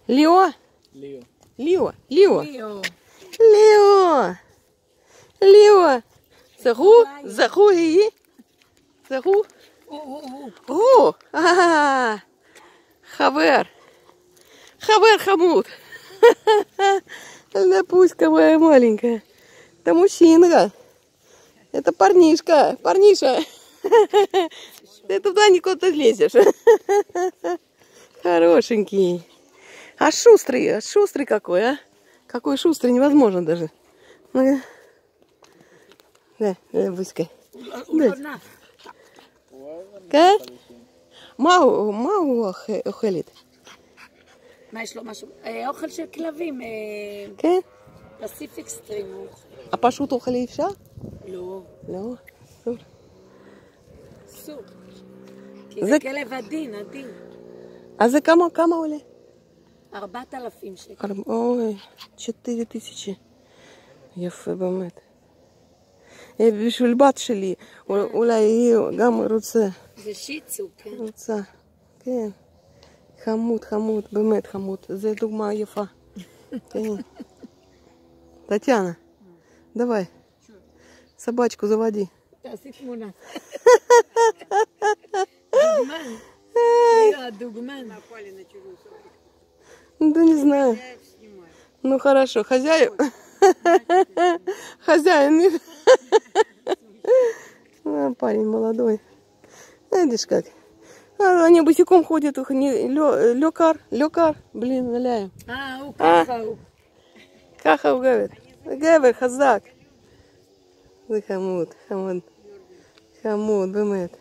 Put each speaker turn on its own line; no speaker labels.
Лео?
Лео.
Лео. Лео.
Лео.
Лео. Лео. זכו היא? זכו? או, חבר. חבר חמוד. Лапуська моя маленькая. Это мужчина. Это парнишка. Парниша. Ты туда никуда не лезешь. Хорошенький. А шустрый какой, а? Какой шустрый, невозможно даже. Ну, да, Лапуська. Да. כן? מה הוא אוכלת?
מה יש לו משהו? אוכל של כלבים.
כן?
פסיפיק סטרים.
הפשוט אוכל אי אפשר?
לא.
לא? אסור.
אסור. כי זה כלב עדין.
אז זה כמה עולה?
4,000 שקל.
אוי, 4,000. יפה באמת. בשביל בת שלי, אולי היא גם רוצה.
זה שיצו, כן.
רוצה, כן. חמוד, באמת חמוד. זה דוגמה יפה. כן. טטיאנה, давай. Собачку заводи.
תעשי תמונה. דוגמן. לירה, דוגמן.
Да не знаю. Ну хорошо, хозяин. Хозяин. Парень молодой. Видишь как? Они босиком ходят. Лёкар. Блин, наляю.
הוא ככה הוא.
ככה הוא גבר חזק. זה חמוד, באמת.